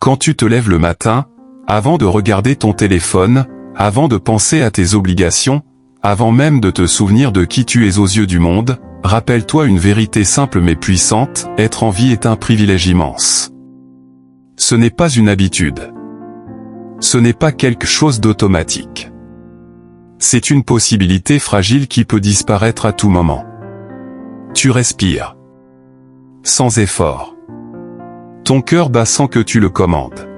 Quand tu te lèves le matin, avant de regarder ton téléphone, avant de penser à tes obligations, avant même de te souvenir de qui tu es aux yeux du monde, rappelle-toi une vérité simple mais puissante, être en vie est un privilège immense. Ce n'est pas une habitude. Ce n'est pas quelque chose d'automatique. C'est une possibilité fragile qui peut disparaître à tout moment. Tu respires. Sans effort. Ton cœur bat sans que tu le commandes.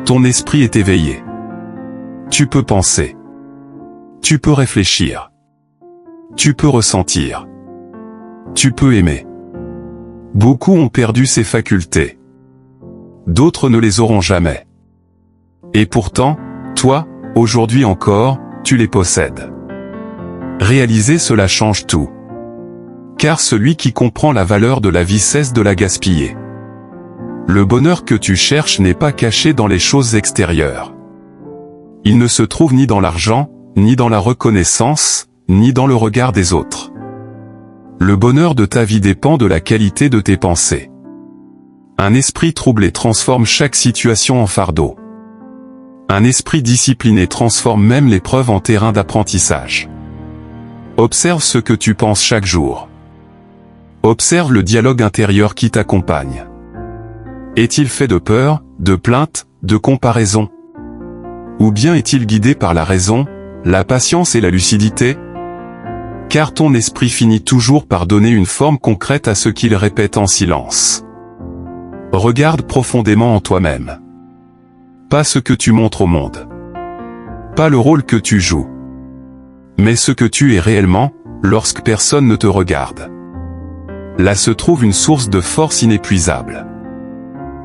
Ton esprit est éveillé. Tu peux penser. Tu peux réfléchir. Tu peux ressentir. Tu peux aimer. Beaucoup ont perdu ces facultés. D'autres ne les auront jamais. Et pourtant, toi, aujourd'hui encore, tu les possèdes. Réaliser cela change tout. Car celui qui comprend la valeur de la vie cesse de la gaspiller. Le bonheur que tu cherches n'est pas caché dans les choses extérieures. Il ne se trouve ni dans l'argent, ni dans la reconnaissance, ni dans le regard des autres. Le bonheur de ta vie dépend de la qualité de tes pensées. Un esprit troublé transforme chaque situation en fardeau. Un esprit discipliné transforme même l'épreuve en terrain d'apprentissage. Observe ce que tu penses chaque jour. Observe le dialogue intérieur qui t'accompagne. Est-il fait de peur, de plainte, de comparaison? Ou bien est-il guidé par la raison, la patience et la lucidité? Car ton esprit finit toujours par donner une forme concrète à ce qu'il répète en silence. Regarde profondément en toi-même. Pas ce que tu montres au monde. Pas le rôle que tu joues. Mais ce que tu es réellement, lorsque personne ne te regarde. Là se trouve une source de force inépuisable.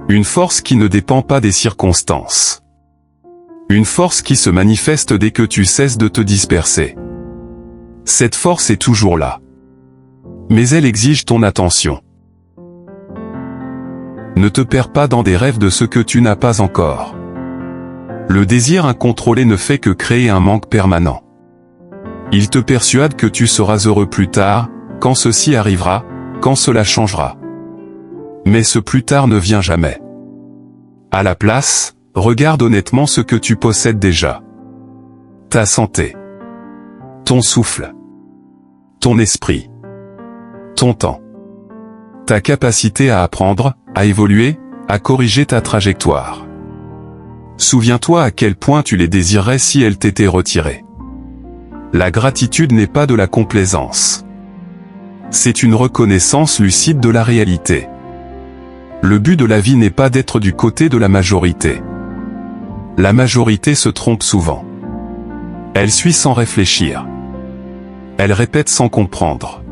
Une force qui ne dépend pas des circonstances. Une force qui se manifeste dès que tu cesses de te disperser. Cette force est toujours là. Mais elle exige ton attention. Ne te perds pas dans des rêves de ce que tu n'as pas encore. Le désir incontrôlé ne fait que créer un manque permanent. Il te persuade que tu seras heureux plus tard, quand ceci arrivera, quand cela changera. Mais ce plus tard ne vient jamais. À la place, regarde honnêtement ce que tu possèdes déjà. Ta santé. Ton souffle. Ton esprit. Ton temps. Ta capacité à apprendre, à évoluer, à corriger ta trajectoire. Souviens-toi à quel point tu les désirerais si elles t'étaient retirées. La gratitude n'est pas de la complaisance. C'est une reconnaissance lucide de la réalité. Le but de la vie n'est pas d'être du côté de la majorité. La majorité se trompe souvent. Elle suit sans réfléchir. Elle répète sans comprendre.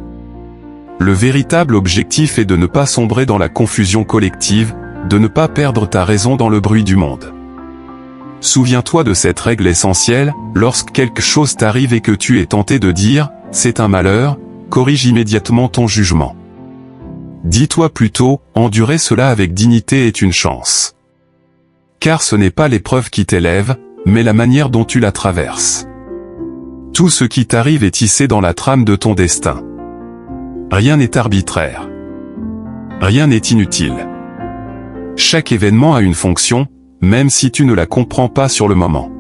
Le véritable objectif est de ne pas sombrer dans la confusion collective, de ne pas perdre ta raison dans le bruit du monde. Souviens-toi de cette règle essentielle, lorsque quelque chose t'arrive et que tu es tenté de dire « c'est un malheur », corrige immédiatement ton jugement. Dis-toi plutôt « endurer cela avec dignité est une chance ». Car ce n'est pas l'épreuve qui t'élève, mais la manière dont tu la traverses. Tout ce qui t'arrive est tissé dans la trame de ton destin. Rien n'est arbitraire. Rien n'est inutile. Chaque événement a une fonction, même si tu ne la comprends pas sur le moment.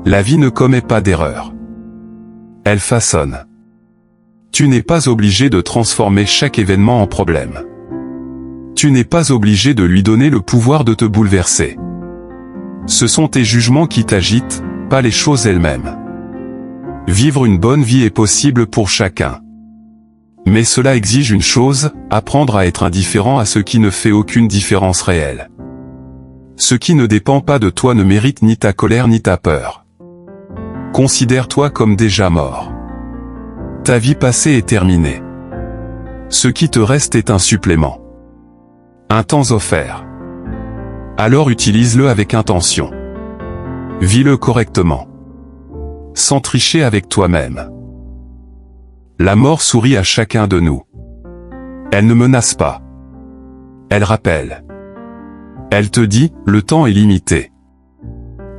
La vie ne commet pas d'erreur. Elle façonne. Tu n'es pas obligé de transformer chaque événement en problème. Tu n'es pas obligé de lui donner le pouvoir de te bouleverser. Ce sont tes jugements qui t'agitent, pas les choses elles-mêmes. Vivre une bonne vie est possible pour chacun. Mais cela exige une chose, apprendre à être indifférent à ce qui ne fait aucune différence réelle. Ce qui ne dépend pas de toi ne mérite ni ta colère ni ta peur. Considère-toi comme déjà mort. Ta vie passée est terminée. Ce qui te reste est un supplément. Un temps offert. Alors utilise-le avec intention. Vis-le correctement. Sans tricher avec toi-même. La mort sourit à chacun de nous. Elle ne menace pas. Elle rappelle. Elle te dit, le temps est limité.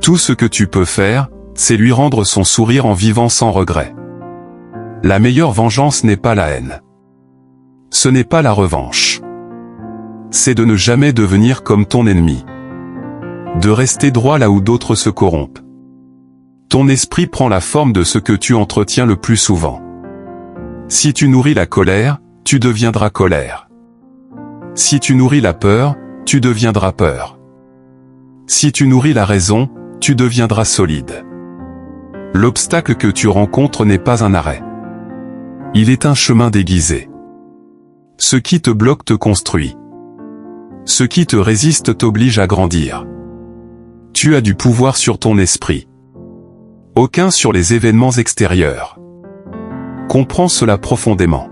Tout ce que tu peux faire, c'est lui rendre son sourire en vivant sans regret. La meilleure vengeance n'est pas la haine. Ce n'est pas la revanche. c'est de ne jamais devenir comme ton ennemi. De rester droit là où d'autres se corrompent. Ton esprit prend la forme de ce que tu entretiens le plus souvent. Si tu nourris la colère, tu deviendras colère. Si tu nourris la peur, tu deviendras peur. Si tu nourris la raison, tu deviendras solide. L'obstacle que tu rencontres n'est pas un arrêt. Il est un chemin déguisé. Ce qui te bloque te construit. Ce qui te résiste t'oblige à grandir. Tu as du pouvoir sur ton esprit. Aucun sur les événements extérieurs. Comprends cela profondément.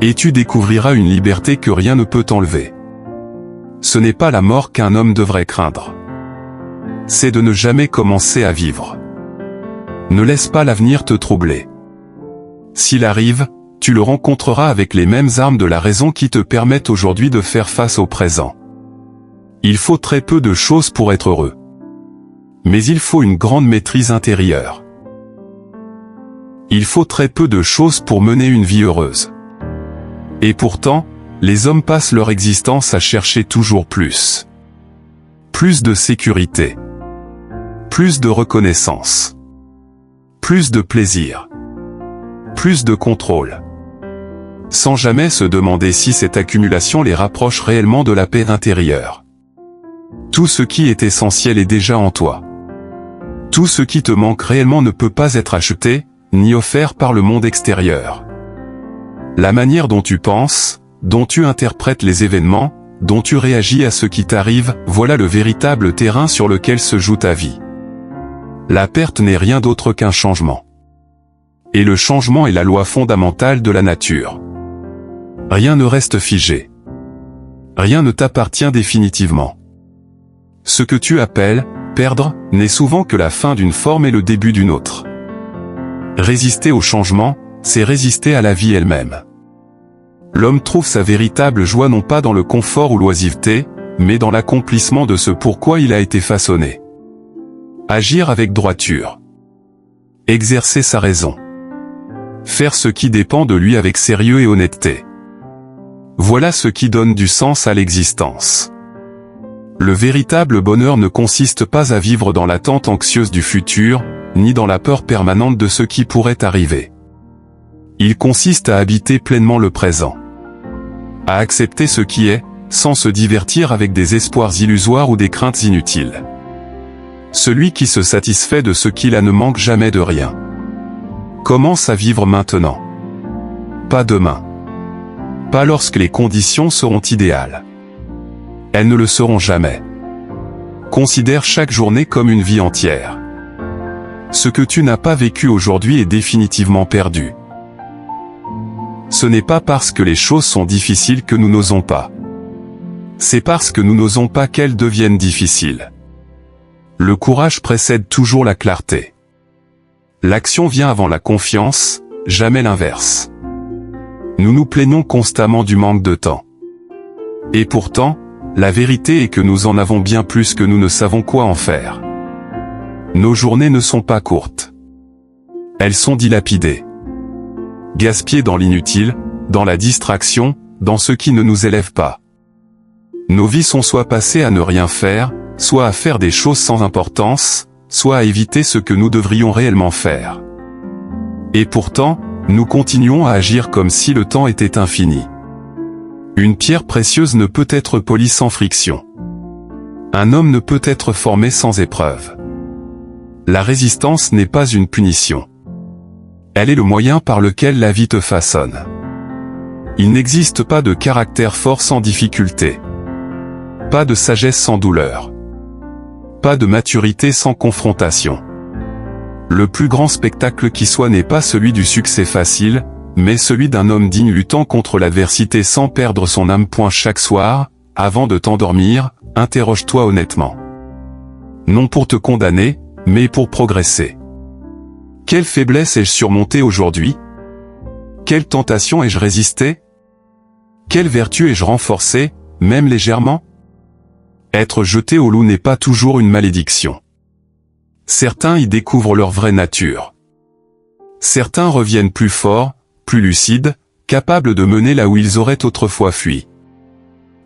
Et tu découvriras une liberté que rien ne peut t'enlever. Ce n'est pas la mort qu'un homme devrait craindre. C'est de ne jamais commencer à vivre. Ne laisse pas l'avenir te troubler. S'il arrive, tu le rencontreras avec les mêmes armes de la raison qui te permettent aujourd'hui de faire face au présent. Il faut très peu de choses pour être heureux. Mais il faut une grande maîtrise intérieure. Il faut très peu de choses pour mener une vie heureuse. Et pourtant, les hommes passent leur existence à chercher toujours plus. Plus de sécurité. Plus de reconnaissance. Plus de plaisir. Plus de contrôle. Sans jamais se demander si cette accumulation les rapproche réellement de la paix intérieure. Tout ce qui est essentiel est déjà en toi. Tout ce qui te manque réellement ne peut pas être acheté, ni offert par le monde extérieur. La manière dont tu penses, dont tu interprètes les événements, dont tu réagis à ce qui t'arrive, voilà le véritable terrain sur lequel se joue ta vie. La perte n'est rien d'autre qu'un changement. Et le changement est la loi fondamentale de la nature. Rien ne reste figé. Rien ne t'appartient définitivement. Ce que tu appelles perdre n'est souvent que la fin d'une forme et le début d'une autre. Résister au changement, c'est résister à la vie elle-même. L'homme trouve sa véritable joie non pas dans le confort ou l'oisiveté, mais dans l'accomplissement de ce pourquoi il a été façonné. Agir avec droiture. Exercer sa raison. Faire ce qui dépend de lui avec sérieux et honnêteté. Voilà ce qui donne du sens à l'existence. Le véritable bonheur ne consiste pas à vivre dans l'attente anxieuse du futur, ni dans la peur permanente de ce qui pourrait arriver. Il consiste à habiter pleinement le présent. À accepter ce qui est, sans se divertir avec des espoirs illusoires ou des craintes inutiles. Celui qui se satisfait de ce qu'il a ne manque jamais de rien. Commence à vivre maintenant. Pas demain. Pas lorsque les conditions seront idéales. Elles ne le seront jamais. Considère chaque journée comme une vie entière. Ce que tu n'as pas vécu aujourd'hui est définitivement perdu. Ce n'est pas parce que les choses sont difficiles que nous n'osons pas. C'est parce que nous n'osons pas qu'elles deviennent difficiles. Le courage précède toujours la clarté. L'action vient avant la confiance, jamais l'inverse. Nous nous plaignons constamment du manque de temps. Et pourtant, la vérité est que nous en avons bien plus que nous ne savons quoi en faire. Nos journées ne sont pas courtes. Elles sont dilapidées. Gaspillées dans l'inutile, dans la distraction, dans ce qui ne nous élève pas. Nos vies sont soit passées à ne rien faire, soit à faire des choses sans importance, soit à éviter ce que nous devrions réellement faire. Et pourtant, nous continuons à agir comme si le temps était infini. Une pierre précieuse ne peut être polie sans friction. Un homme ne peut être formé sans épreuve. La résistance n'est pas une punition. Elle est le moyen par lequel la vie te façonne. Il n'existe pas de caractère fort sans difficulté. Pas de sagesse sans douleur. Pas de maturité sans confrontation. Le plus grand spectacle qui soit n'est pas celui du succès facile, mais celui d'un homme digne luttant contre l'adversité sans perdre son âme. Chaque soir, avant de t'endormir, interroge-toi honnêtement. Non pour te condamner, mais pour progresser. Quelle faiblesse ai-je surmontée aujourd'hui? Quelle tentation ai-je résisté? Quelle vertu ai-je renforcée, même légèrement? Être jeté au loup n'est pas toujours une malédiction. Certains y découvrent leur vraie nature. Certains reviennent plus forts, plus lucides, capables de mener là où ils auraient autrefois fui.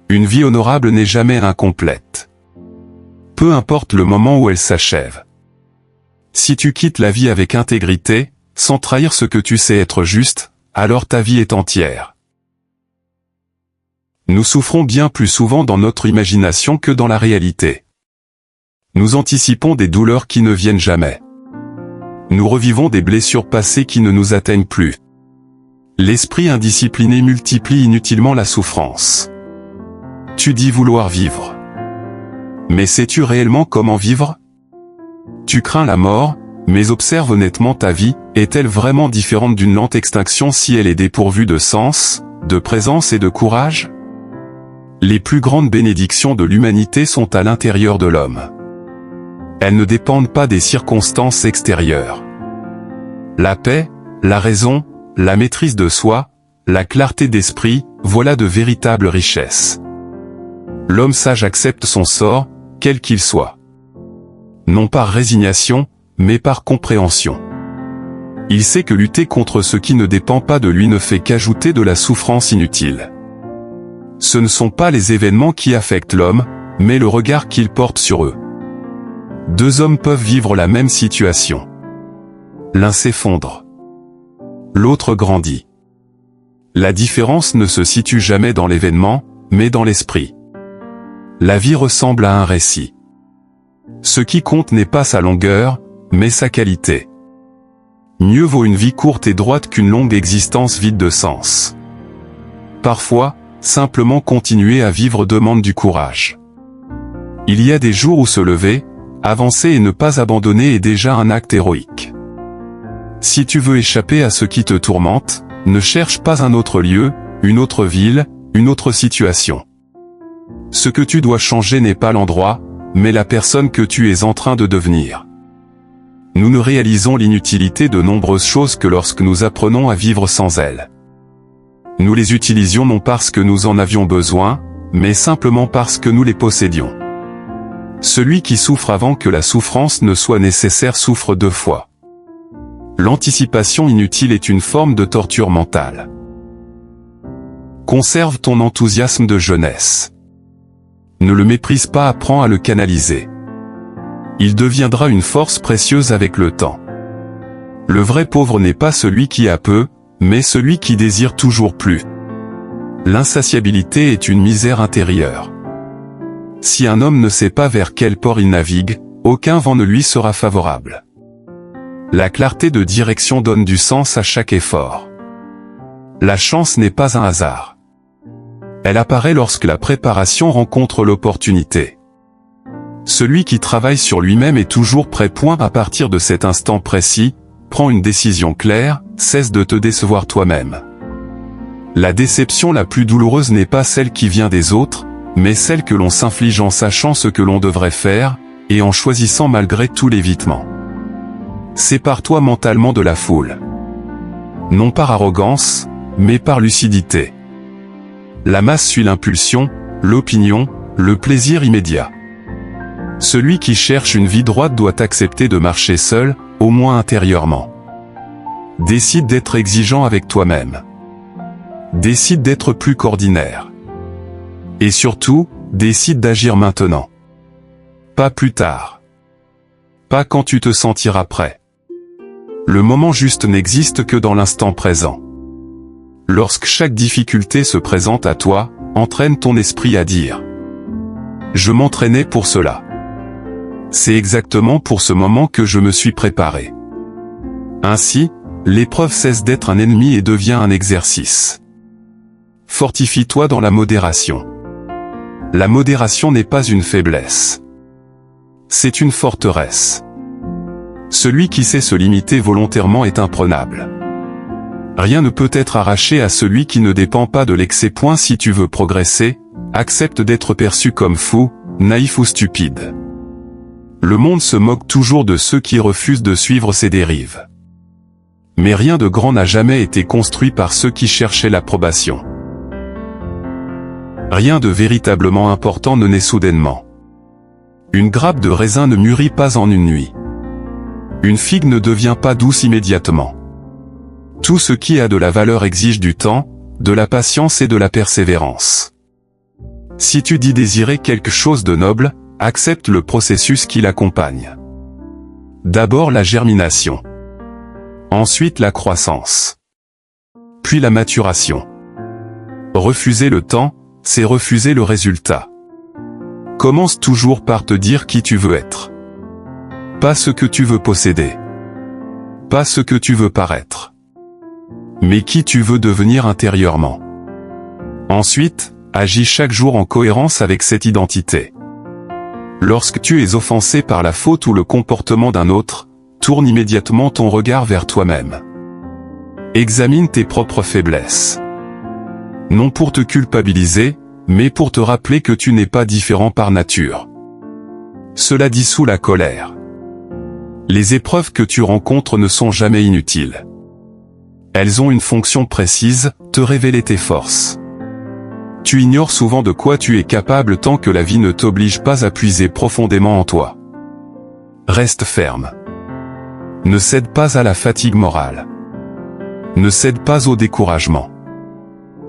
Une vie honorable n'est jamais incomplète. Peu importe le moment où elle s'achève. Si tu quittes la vie avec intégrité, sans trahir ce que tu sais être juste, alors ta vie est entière. Nous souffrons bien plus souvent dans notre imagination que dans la réalité. Nous anticipons des douleurs qui ne viennent jamais. Nous revivons des blessures passées qui ne nous atteignent plus. L'esprit indiscipliné multiplie inutilement la souffrance. Tu dis vouloir vivre. Mais sais-tu réellement comment vivre? Tu crains la mort, mais observe honnêtement ta vie, est-elle vraiment différente d'une lente extinction si elle est dépourvue de sens, de présence et de courage? Les plus grandes bénédictions de l'humanité sont à l'intérieur de l'homme. Elles ne dépendent pas des circonstances extérieures. La paix, la raison, la maîtrise de soi, la clarté d'esprit, voilà de véritables richesses. L'homme sage accepte son sort, quel qu'il soit. Non par résignation, mais par compréhension. Il sait que lutter contre ce qui ne dépend pas de lui ne fait qu'ajouter de la souffrance inutile. Ce ne sont pas les événements qui affectent l'homme, mais le regard qu'il porte sur eux. Deux hommes peuvent vivre la même situation. L'un s'effondre. L'autre grandit. La différence ne se situe jamais dans l'événement, mais dans l'esprit. La vie ressemble à un récit. Ce qui compte n'est pas sa longueur, mais sa qualité. Mieux vaut une vie courte et droite qu'une longue existence vide de sens. Parfois, simplement continuer à vivre demande du courage. Il y a des jours où se lever, avancer et ne pas abandonner est déjà un acte héroïque. Si tu veux échapper à ce qui te tourmente, ne cherche pas un autre lieu, une autre ville, une autre situation. Ce que tu dois changer n'est pas l'endroit, mais la personne que tu es en train de devenir. Nous ne réalisons l'inutilité de nombreuses choses que lorsque nous apprenons à vivre sans elles. Nous les utilisions non parce que nous en avions besoin, mais simplement parce que nous les possédions. Celui qui souffre avant que la souffrance ne soit nécessaire souffre deux fois. L'anticipation inutile est une forme de torture mentale. Conserve ton enthousiasme de jeunesse. Ne le méprise pas, apprends à le canaliser. Il deviendra une force précieuse avec le temps. Le vrai pauvre n'est pas celui qui a peu, mais celui qui désire toujours plus. L'insatiabilité est une misère intérieure. Si un homme ne sait pas vers quel port il navigue, aucun vent ne lui sera favorable. La clarté de direction donne du sens à chaque effort. La chance n'est pas un hasard. Elle apparaît lorsque la préparation rencontre l'opportunité. Celui qui travaille sur lui-même est toujours prêt. À partir de cet instant précis, prends une décision claire, cesse de te décevoir toi-même. La déception la plus douloureuse n'est pas celle qui vient des autres, mais celle que l'on s'inflige en sachant ce que l'on devrait faire, et en choisissant malgré tout l'évitement. Sépare-toi mentalement de la foule. Non par arrogance, mais par lucidité. La masse suit l'impulsion, l'opinion, le plaisir immédiat. Celui qui cherche une vie droite doit accepter de marcher seul, au moins intérieurement. Décide d'être exigeant avec toi-même. Décide d'être plus qu'ordinaire. Et surtout, décide d'agir maintenant. Pas plus tard. Pas quand tu te sentiras prêt. Le moment juste n'existe que dans l'instant présent. Lorsque chaque difficulté se présente à toi, entraîne ton esprit à dire « Je m'entraînais pour cela. C'est exactement pour ce moment que je me suis préparé. » Ainsi, l'épreuve cesse d'être un ennemi et devient un exercice. Fortifie-toi dans la modération. La modération n'est pas une faiblesse. C'est une forteresse. Celui qui sait se limiter volontairement est imprenable. Rien ne peut être arraché à celui qui ne dépend pas de l'excès. Si tu veux progresser, accepte d'être perçu comme fou, naïf ou stupide. Le monde se moque toujours de ceux qui refusent de suivre ses dérives. Mais rien de grand n'a jamais été construit par ceux qui cherchaient l'approbation. Rien de véritablement important ne naît soudainement. Une grappe de raisin ne mûrit pas en une nuit. Une figue ne devient pas douce immédiatement. Tout ce qui a de la valeur exige du temps, de la patience et de la persévérance. Si tu dis désirer quelque chose de noble, accepte le processus qui l'accompagne. D'abord la germination. Ensuite la croissance. Puis la maturation. Refuser le temps, c'est refuser le résultat. Commence toujours par te dire qui tu veux être. Pas ce que tu veux posséder. Pas ce que tu veux paraître. Mais qui tu veux devenir intérieurement. Ensuite, agis chaque jour en cohérence avec cette identité. Lorsque tu es offensé par la faute ou le comportement d'un autre, tourne immédiatement ton regard vers toi-même. Examine tes propres faiblesses. Non pour te culpabiliser, mais pour te rappeler que tu n'es pas différent par nature. Cela dissout la colère. Les épreuves que tu rencontres ne sont jamais inutiles. Elles ont une fonction précise, te révéler tes forces. Tu ignores souvent de quoi tu es capable tant que la vie ne t'oblige pas à puiser profondément en toi. Reste ferme. Ne cède pas à la fatigue morale. Ne cède pas au découragement.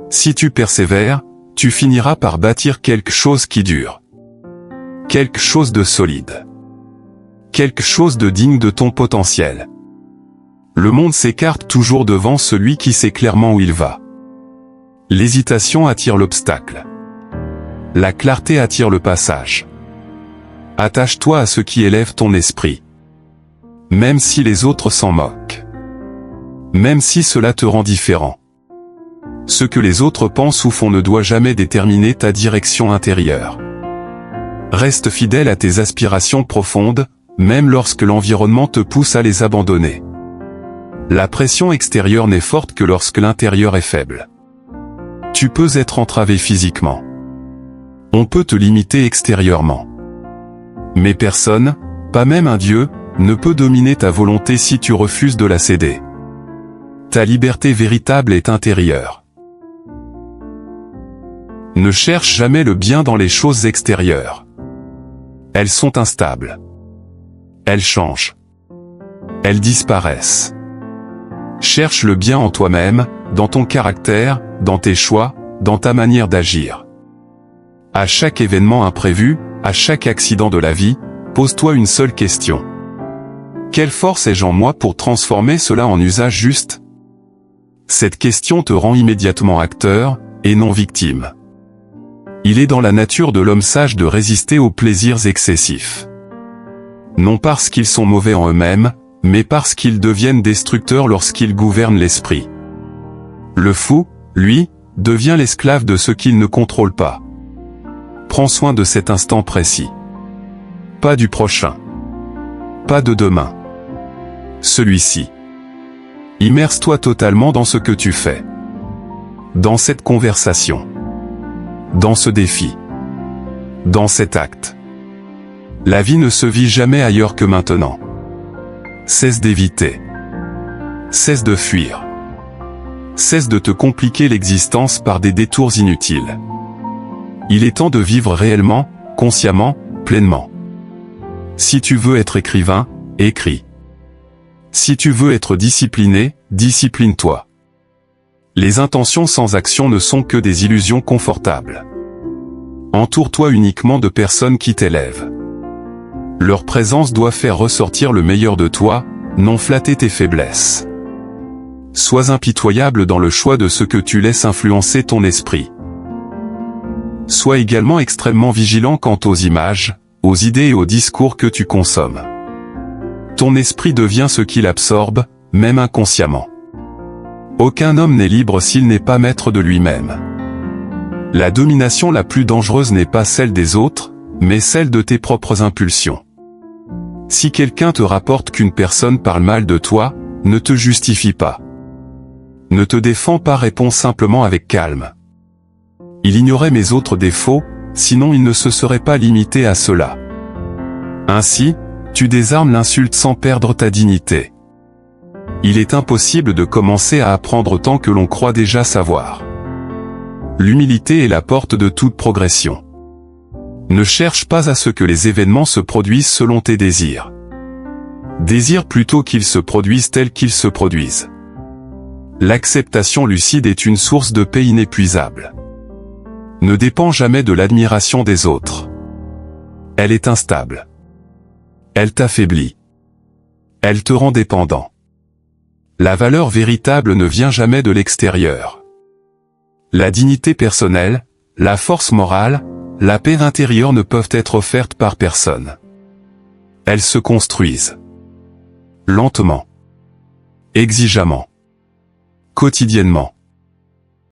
Si tu persévères, tu finiras par bâtir quelque chose qui dure. Quelque chose de solide. Quelque chose de digne de ton potentiel. Le monde s'écarte toujours devant celui qui sait clairement où il va. L'hésitation attire l'obstacle. La clarté attire le passage. Attache-toi à ce qui élève ton esprit. Même si les autres s'en moquent. Même si cela te rend différent. Ce que les autres pensent ou font ne doit jamais déterminer ta direction intérieure. Reste fidèle à tes aspirations profondes, même lorsque l'environnement te pousse à les abandonner. La pression extérieure n'est forte que lorsque l'intérieur est faible. Tu peux être entravé physiquement. On peut te limiter extérieurement. Mais personne, pas même un Dieu, ne peut dominer ta volonté si tu refuses de la céder. Ta liberté véritable est intérieure. Ne cherche jamais le bien dans les choses extérieures. Elles sont instables. Elles changent. Elles disparaissent. Cherche le bien en toi-même, dans ton caractère, dans tes choix, dans ta manière d'agir. À chaque événement imprévu, à chaque accident de la vie, pose-toi une seule question. Quelle force ai-je en moi pour transformer cela en usage juste? Cette question te rend immédiatement acteur, et non victime. Il est dans la nature de l'homme sage de résister aux plaisirs excessifs. Non parce qu'ils sont mauvais en eux-mêmes, mais parce qu'ils deviennent destructeurs lorsqu'ils gouvernent l'esprit. Le fou, lui, devient l'esclave de ce qu'il ne contrôle pas. Prends soin de cet instant précis. Pas du prochain. Pas de demain. Celui-ci. Immerse-toi totalement dans ce que tu fais. Dans cette conversation. Dans ce défi. Dans cet acte. La vie ne se vit jamais ailleurs que maintenant. Cesse d'éviter. Cesse de fuir. Cesse de te compliquer l'existence par des détours inutiles. Il est temps de vivre réellement, consciemment, pleinement. Si tu veux être écrivain, écris. Si tu veux être discipliné, discipline-toi. Les intentions sans action ne sont que des illusions confortables. Entoure-toi uniquement de personnes qui t'élèvent. Leur présence doit faire ressortir le meilleur de toi, non flatter tes faiblesses. Sois impitoyable dans le choix de ce que tu laisses influencer ton esprit. Sois également extrêmement vigilant quant aux images, aux idées et aux discours que tu consommes. Ton esprit devient ce qu'il absorbe, même inconsciemment. Aucun homme n'est libre s'il n'est pas maître de lui-même. La domination la plus dangereuse n'est pas celle des autres, mais celle de tes propres impulsions. Si quelqu'un te rapporte qu'une personne parle mal de toi, ne te justifie pas. Ne te défends pas, réponds simplement avec calme. Il ignorait mes autres défauts, sinon il ne se serait pas limité à cela. Ainsi, tu désarmes l'insulte sans perdre ta dignité. Il est impossible de commencer à apprendre autant que l'on croit déjà savoir. L'humilité est la porte de toute progression. Ne cherche pas à ce que les événements se produisent selon tes désirs. Désire plutôt qu'ils se produisent tels qu'ils se produisent. L'acceptation lucide est une source de paix inépuisable. ne dépend jamais de l'admiration des autres. Elle est instable. Elle t'affaiblit. Elle te rend dépendant. La valeur véritable ne vient jamais de l'extérieur. La dignité personnelle, la force morale, la paix intérieure ne peuvent être offertes par personne. Elles se construisent. Lentement. Exigemment. Quotidiennement.